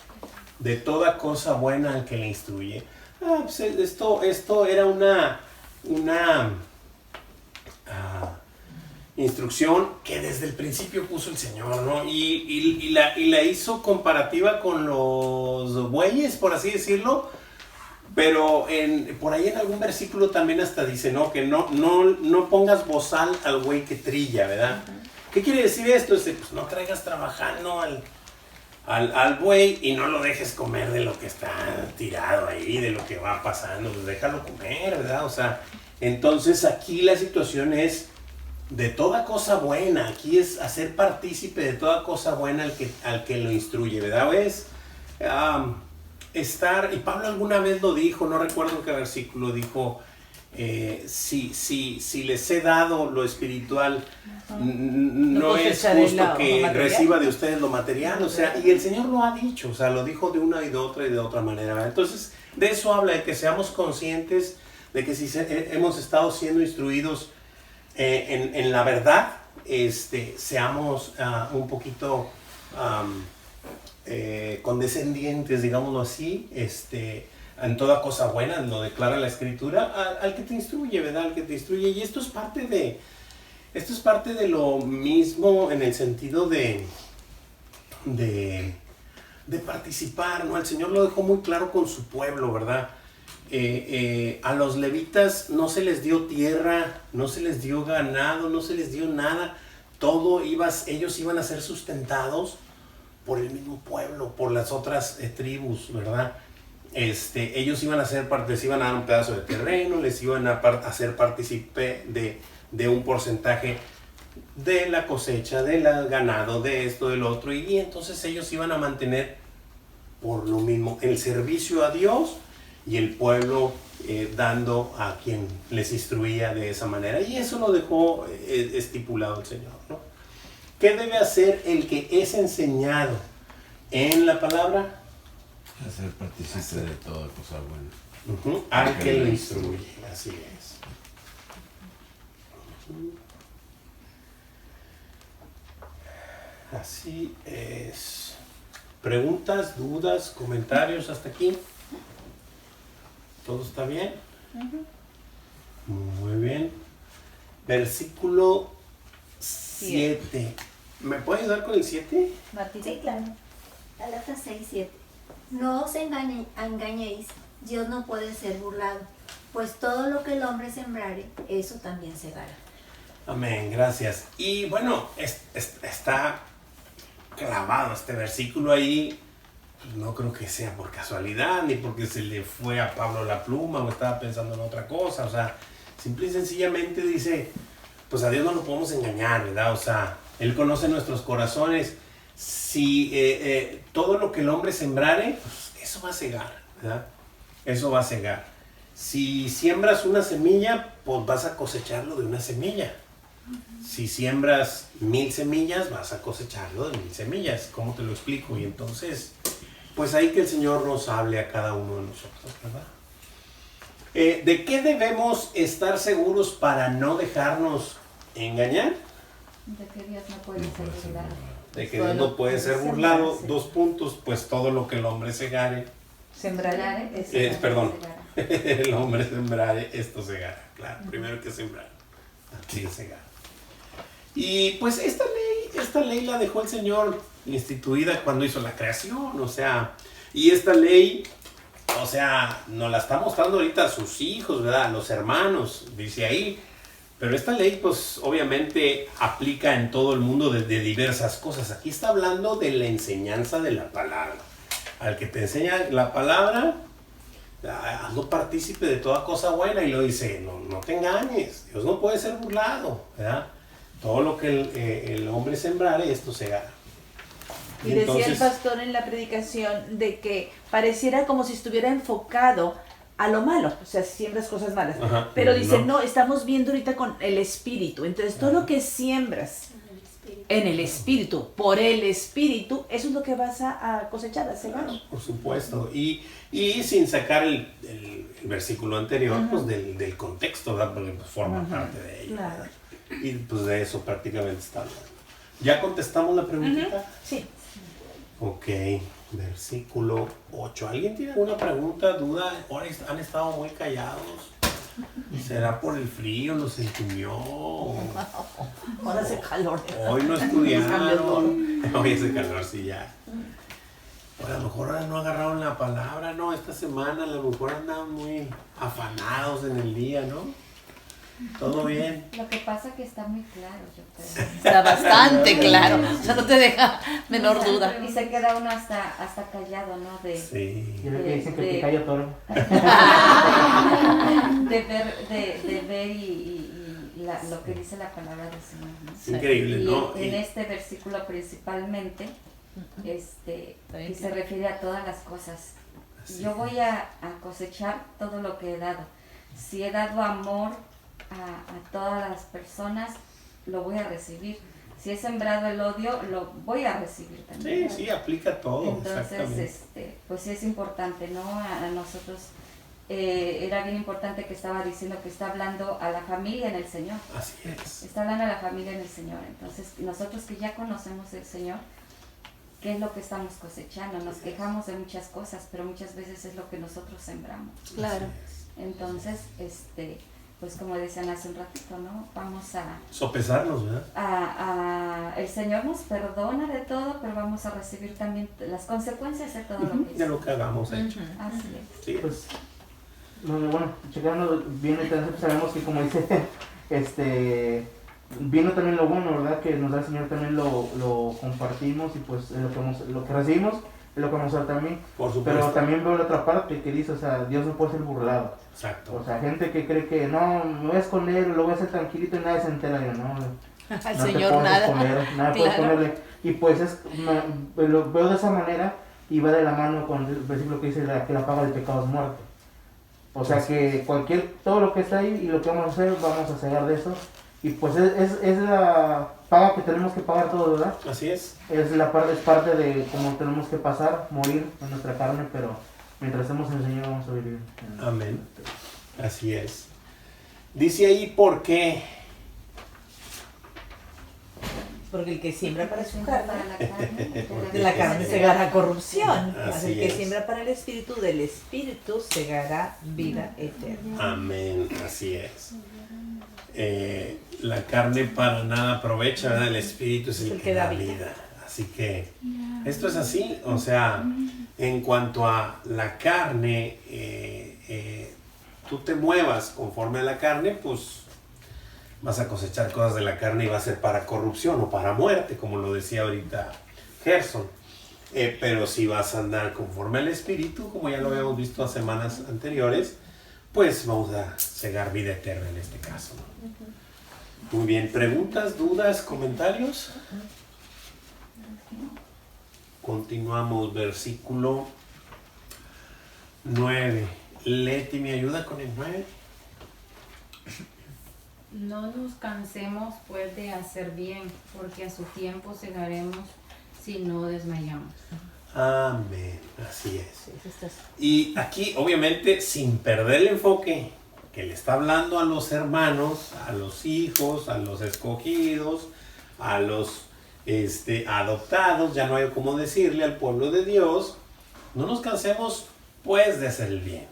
de toda cosa buena al que le instruye. Pues esto era una instrucción que desde el principio puso el Señor, ¿no? Y la hizo comparativa con los bueyes, por así decirlo. Pero por ahí en algún versículo también hasta dice, ¿no? Que no pongas bozal al buey que trilla, ¿verdad? Uh-huh. ¿Qué quiere decir esto? Pues no traigas trabajando al buey y no lo dejes comer de lo que está tirado ahí, de lo que va pasando. Pues déjalo comer, ¿verdad? O sea, entonces aquí la situación es de toda cosa buena. Aquí es hacer partícipe de toda cosa buena al que lo instruye, ¿verdad? ¿Ves? Y Pablo alguna vez lo dijo, no recuerdo qué versículo dijo, si les he dado lo espiritual, no es justo que reciba de ustedes lo material, o sea, y el Señor lo ha dicho, o sea, lo dijo de una y de otra manera, ¿verdad? Entonces, de eso habla, de que seamos conscientes de que si hemos estado siendo instruidos en la verdad, seamos un poquito condescendientes, digámoslo así, en toda cosa buena, lo declara la Escritura, al que te instruye, ¿verdad? Al que te instruye. Y esto es parte de lo mismo en el sentido de participar, ¿no? El Señor lo dejó muy claro con su pueblo, ¿verdad? A los levitas no se les dio tierra, no se les dio ganado, no se les dio nada. Ellos iban a ser sustentados por el mismo pueblo, por las otras tribus, ¿verdad? Ellos iban a les iban a dar un pedazo de terreno, les iban a hacer partícipe de un porcentaje de la cosecha, del ganado, de esto, del otro, y entonces ellos iban a mantener por lo mismo el servicio a Dios y el pueblo dando a quien les instruía de esa manera. Y eso lo dejó estipulado el Señor, ¿no? ¿Qué debe hacer el que es enseñado en la palabra? Hacer partícipe de toda cosa buena. Uh-huh. Al que lo instruye, así es. Uh-huh. Así es. ¿Preguntas, dudas, comentarios hasta aquí? ¿Todo está bien? Uh-huh. Muy bien. Versículo 7. ¿Me puede ayudar con el 7? Sí, claro. Gálatas 6:7. No os engañéis, Dios no puede ser burlado, pues todo lo que el hombre sembrare, eso también segará. Amén, gracias. Y bueno, está clavado este versículo ahí. Pues no creo que sea por casualidad, ni porque se le fue a Pablo la pluma o estaba pensando en otra cosa. O sea, simple y sencillamente dice, pues a Dios no lo podemos engañar, ¿verdad? O sea, Él conoce nuestros corazones. Si todo lo que el hombre sembrare, pues eso va a cegar, ¿verdad? Eso va a cegar. Si siembras una semilla, pues vas a cosecharlo de una semilla. Si siembras 1000 semillas, vas a cosecharlo de 1000 semillas. ¿Cómo te lo explico? Y entonces, pues ahí que el Señor nos hable a cada uno de nosotros, ¿verdad? ¿De qué debemos estar seguros para no dejarnos engañar? De que Dios no puede ser burlado. de que Dios no puede ser burlado. 2 puntos, pues todo lo que el hombre segare. Sembraré. Perdón, el hombre sembrare, esto segará. Claro, primero que sembrar, así es segar. Y pues esta ley la dejó el Señor instituida cuando hizo la creación, o sea, y esta ley, o sea, nos la está mostrando ahorita a sus hijos, ¿verdad? A los hermanos, dice ahí. Pero esta ley, pues, obviamente aplica en todo el mundo de diversas cosas. Aquí está hablando de la enseñanza de la palabra. Al que te enseña la palabra, hazlo partícipe de toda cosa buena. Y lo dice, no te engañes, Dios no puede ser burlado, ¿verdad? Todo lo que el hombre sembrare, esto segará. Y decía el pastor en la predicación de que pareciera como si estuviera enfocado a lo malo, o sea, siembras cosas malas. Ajá, pero dice, no, estamos viendo ahorita con el espíritu. Entonces, todo lo que siembras en el espíritu, por el espíritu, eso es lo que vas a cosechar, a cegar. Por supuesto. Y sin sacar el versículo anterior, pues del contexto, ¿verdad? Porque pues, forma parte de ello. Claro. Y pues de eso prácticamente está hablando. ¿Ya contestamos la preguntita? Sí. Ok, versículo 8. ¿Alguien tiene alguna pregunta, duda? Ahora han estado muy callados. ¿Será por el frío? ¿Nos entumió? Ahora hace calor. Hoy no estudiaron. Hoy hace calor, sí, ya. A lo mejor ahora no agarraron la palabra, ¿no? Esta semana a lo mejor andaban muy afanados en el día, ¿no? ¿Todo bien? Lo que pasa es que está muy claro, yo creo. Está bastante claro, o sea, no te deja menor duda. Y se queda uno hasta callado, ¿no? Sí. Yo creo que dicen que calla todo. De ver lo que dice la palabra del Señor, ¿no? Es increíble, ¿no? En este versículo principalmente, y se refiere a todas las cosas. Yo voy a cosechar todo lo que he dado. Si he dado amor a todas las personas, lo voy a recibir. Si he sembrado el odio, lo voy a recibir también. Sí, aplica todo. Entonces, pues sí es importante, ¿no? A nosotros era bien importante que estaba diciendo que está hablando a la familia en el Señor. Así es. Está hablando a la familia en el Señor. Entonces, nosotros que ya conocemos el Señor, ¿qué es lo que estamos cosechando? Nos quejamos de muchas cosas, pero muchas veces es lo que nosotros sembramos. Claro. Entonces, pues como decían hace un ratito, ¿no? Vamos a sopesarnos, ¿verdad? El Señor nos perdona de todo, pero vamos a recibir también las consecuencias de todo lo que hicimos. De lo que hagamos hecho. Así es. Sí. Pues, bueno, checando bien entonces sabemos que como dice, viendo también lo bueno, ¿verdad? Que nos da el Señor también lo compartimos y pues lo que recibimos es lo que vamos a dar también. Por supuesto. Pero también veo la otra parte que dice, o sea, Dios no puede ser burlado. Exacto. O sea, gente que cree que no, me voy a esconder, lo voy a hacer tranquilito y nadie se entera. Yo, no, al no Señor te nada. Nada puedes ponerle. Y pues lo veo de esa manera y va de la mano con el versículo que dice que la paga del pecado es muerte. O sea que todo lo que está ahí y lo que vamos a hacer, vamos a cegar de eso. Y pues es la paga que tenemos que pagar todos, ¿verdad? Así es. Es parte de cómo tenemos que pasar, morir en nuestra carne, pero mientras estemos en el Señor vamos a vivir. Amén. Así es. Dice ahí, ¿por qué? Porque el que siembra para su carne, de la carne segará corrupción. Así El que es. siembra para el espíritu, del espíritu segará vida eterna. Amén. Así es. La carne para nada aprovecha, ¿verdad? El espíritu es el que da vida. Así que esto es así. O sea, en cuanto a la carne, tú te muevas conforme a la carne, pues vas a cosechar cosas de la carne y va a ser para corrupción o para muerte, como lo decía ahorita Gerson. Pero si vas a andar conforme al espíritu, como ya lo habíamos visto a semanas anteriores, pues vamos a cegar vida eterna en este caso, ¿no? Muy bien, ¿preguntas, dudas, comentarios? Continuamos, versículo 9. Leti, ¿me ayuda con el 9? No nos cansemos pues de hacer bien, porque a su tiempo segaremos si no desmayamos. Amén, así es. Y aquí, obviamente, sin perder el enfoque, que le está hablando a los hermanos, a los hijos, a los escogidos, a los adoptados, ya no hay cómo decirle al pueblo de Dios, no nos cansemos pues de hacer el bien,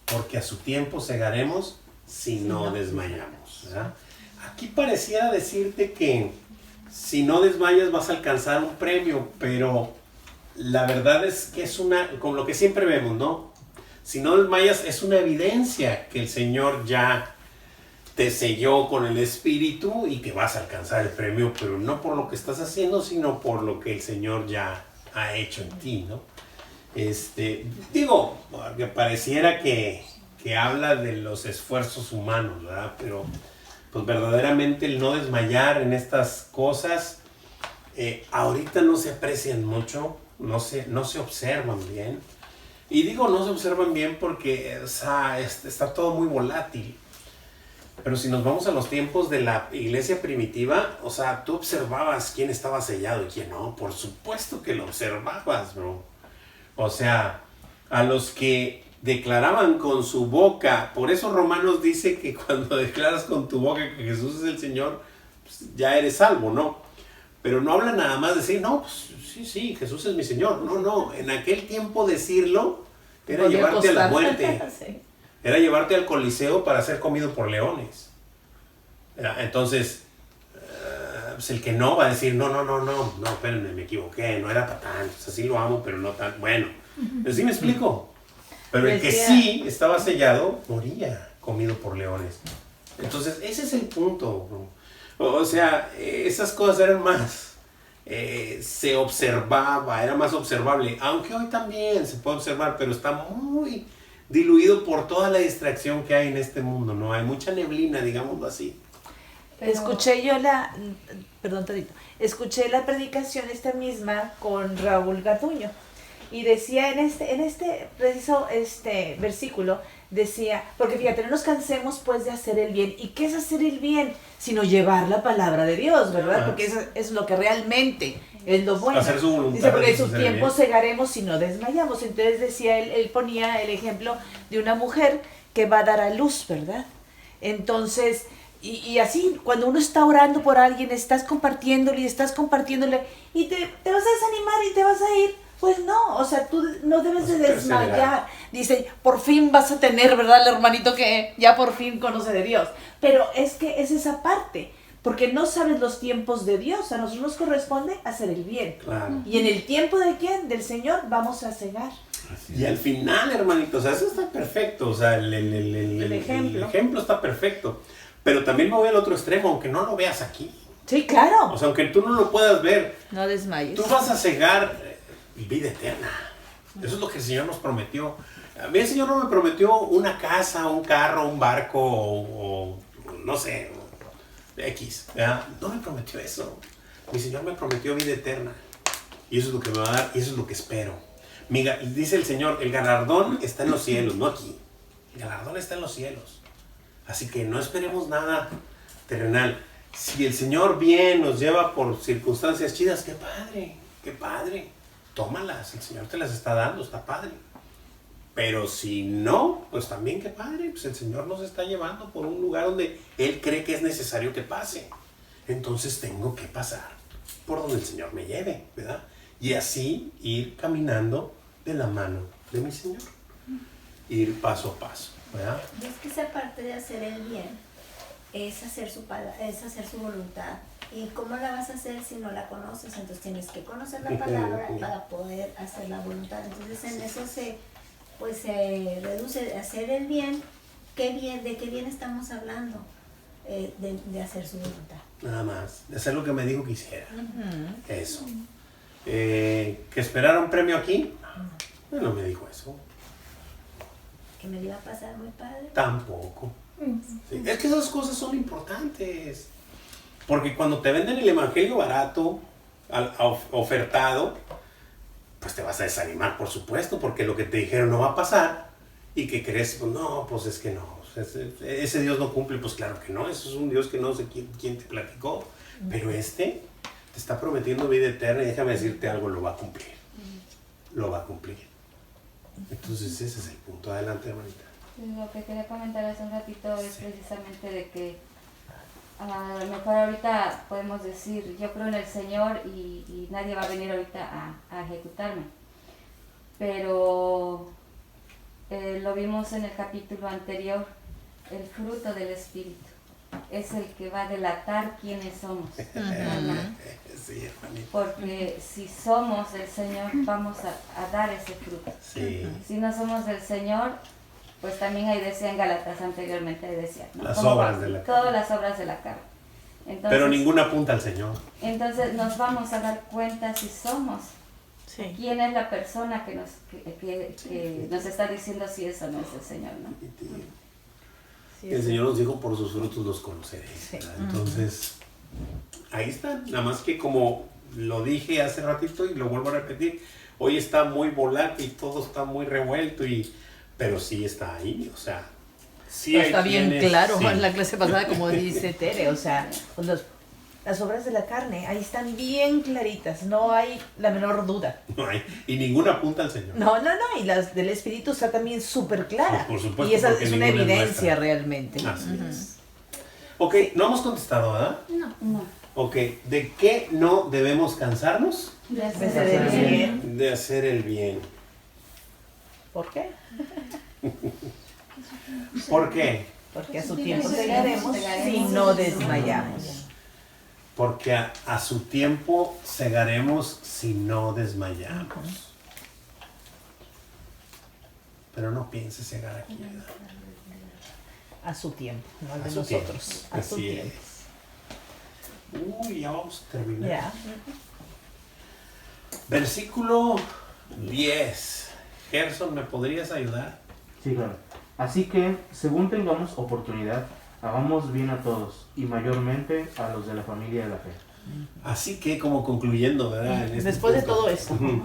porque a su tiempo segaremos si no desmayamos, ¿verdad? Aquí pareciera decirte que si no desmayas vas a alcanzar un premio, pero la verdad es que es como lo que siempre vemos, ¿no? Si no desmayas es una evidencia que el Señor ya te selló con el Espíritu y que vas a alcanzar el premio, pero no por lo que estás haciendo, sino por lo que el Señor ya ha hecho en ti, ¿no? Digo, que pareciera que habla de los esfuerzos humanos, ¿verdad? Pero pues verdaderamente el no desmayar en estas cosas ahorita no se aprecian mucho, no se observan bien. Y digo no se observan bien porque está todo muy volátil. Pero si nos vamos a los tiempos de la iglesia primitiva, o sea, tú observabas quién estaba sellado y quién no. Por supuesto que lo observabas, bro. O sea, a los que declaraban con su boca, por eso Romanos dice que cuando declaras con tu boca que Jesús es el Señor, pues ya eres salvo, ¿no? Pero no habla nada más de decir, no, pues sí, Jesús es mi Señor. No, en aquel tiempo decirlo era llevarte a la muerte. Sí. Era llevarte al Coliseo para ser comido por leones. Entonces, pues el que no va a decir, no, espérenme, me equivoqué, no era para tanto, o sea, sí lo amo, pero no tan, bueno, ¿sí me explico? Pero el que sí estaba sellado, moría comido por leones. Entonces, ese es el punto, bro. O sea, esas cosas eran más, se observaba, era más observable, aunque hoy también se puede observar, pero está muy diluido por toda la distracción que hay en este mundo, ¿no? Hay mucha neblina, digámoslo así. Pero... escuché la predicación esta misma con Raúl Garduño y decía en este preciso versículo, decía, porque fíjate, no nos cansemos pues de hacer el bien. ¿Y qué es hacer el bien? Sino llevar la palabra de Dios, ¿verdad? Porque eso es lo que realmente es lo bueno. Hacer su voluntad. Dice, porque en su tiempo segaremos si no desmayamos. Entonces decía, él ponía el ejemplo de una mujer que va a dar a luz, ¿verdad? Entonces, y así, cuando uno está orando por alguien, estás compartiéndole y te vas a desanimar y te vas a ir. Pues no, o sea, tú no debes de desmayar. Dice, por fin vas a tener, ¿verdad? El hermanito que ya por fin conoce de Dios. Pero es que es esa parte, porque no sabes los tiempos de Dios. A nosotros nos corresponde hacer el bien. Claro. Y en el tiempo de ¿quién? Del Señor vamos a cegar. Y al final, hermanito, o sea, eso está perfecto. O sea, el ejemplo está perfecto. Pero también me voy al otro extremo, aunque no lo veas aquí. Sí, claro. O sea, aunque tú no lo puedas ver. No desmayes. Tú vas a cegar vida eterna. Eso es lo que el Señor nos prometió. A mí el Señor no me prometió una casa, un carro, un barco o no sé, X. ¿verdad? No me prometió eso. Mi Señor me prometió vida eterna. Y eso es lo que me va a dar y eso es lo que espero. Dice el Señor, el galardón está en los cielos, no aquí. El galardón está en los cielos. Así que no esperemos nada terrenal. Si el Señor bien nos lleva por circunstancias chidas, qué padre, qué padre. Tómalas, el Señor te las está dando, está padre. Pero si no, pues también qué padre, pues el Señor nos está llevando por un lugar donde Él cree que es necesario que pase. Entonces tengo que pasar por donde el Señor me lleve, ¿verdad? Y así ir caminando de la mano de mi Señor. Ir paso a paso, ¿verdad? Y es que esa parte de hacer el bien es hacer su voluntad. ¿Y cómo la vas a hacer si no la conoces? Entonces tienes que conocer la palabra para poder hacer la voluntad. Entonces en eso se reduce a hacer el bien. ¿De qué bien estamos hablando? De hacer su voluntad. Nada más, de hacer lo que me dijo que hiciera. Eso. ¿Que esperara un premio aquí? No me dijo eso. ¿Que me iba a pasar muy padre? Tampoco. Sí. Es que esas cosas son importantes. Porque cuando te venden el evangelio barato, ofertado, pues te vas a desanimar, por supuesto, porque lo que te dijeron no va a pasar. Y que crees, pues no, pues es que no. Ese Dios no cumple, pues claro que no. Eso es un Dios que no sé quién te platicó. Pero te está prometiendo vida eterna y déjame decirte algo, lo va a cumplir. Lo va a cumplir. Entonces ese es el punto. Adelante, hermanita. Lo que quería comentar hace un ratito es precisamente de que a lo mejor ahorita podemos decir, yo creo en el Señor y nadie va a venir ahorita a ejecutarme. Pero lo vimos en el capítulo anterior, el fruto del Espíritu es el que va a delatar quiénes somos. Sí, hermanito. Porque si somos del Señor, vamos a dar ese fruto. Sí. Si no somos del Señor, pues también ahí decía en Gálatas anteriormente, ahí decía, ¿no? Las obras de la carne. Todas las obras de la carne. Entonces, Pero ninguna apunta al Señor. entonces nos vamos a dar cuenta si somos. Sí. ¿Quién es la persona que nos está diciendo si eso no es el Señor, ¿no? Sí, El sí. Señor nos dijo, por sus frutos los conoceréis. Sí. ¿Verdad? Entonces, ahí está. Nada más que como lo dije hace ratito y lo vuelvo a repetir, hoy está muy volátil, todo está muy revuelto, pero sí está ahí. O sea, sí hay Está bien quienes- claro sí. en la clase pasada, como dice Tere, o sea, pues las obras de la carne, ahí están bien claritas, no hay la menor duda. No hay, y ninguna apunta al Señor. No, y las del Espíritu está también súper clara. Por supuesto, y esa porque es una ninguna es evidencia nuestra. realmente. Así es. Ok, no hemos contestado, ¿verdad? No. Ok, ¿de qué no debemos cansarnos? De De hacer hacer el bien. De hacer el bien. ¿Por qué? ¿Por qué? Porque a su tiempo segaremos si no desmayamos. Porque a su tiempo segaremos si no desmayamos. Pero no pienses cegar aquí, ¿verdad? A su tiempo, no al A de su tiempo. nosotros. A su Así tiempo. es. Uy, ya vamos a terminar. Ya. Versículo 10. Gerson, ¿me podrías ayudar? Sí, claro. Así que, según tengamos oportunidad, hagamos bien a todos, y mayormente a los de la familia de la fe. Así que, como concluyendo, ¿verdad? En este Después de punto. todo esto. Ujú.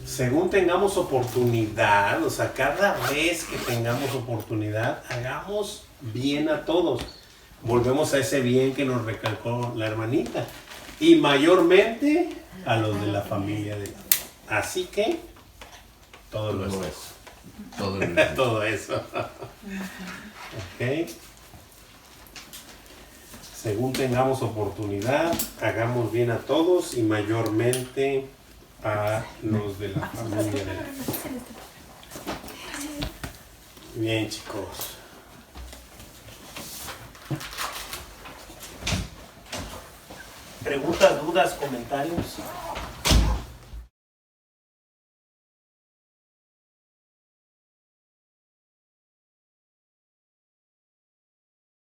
Según tengamos oportunidad, o sea, cada vez que tengamos oportunidad, hagamos bien a todos. Volvemos a ese bien que nos recalcó la hermanita. Y mayormente a los de la familia de la fe. Así que, todo lo Todo es. eso. Todo el Todo eso. Ok. Según tengamos oportunidad, hagamos bien a todos y mayormente a los de la familia de la fe. Bien, chicos. ¿Preguntas, dudas, comentarios?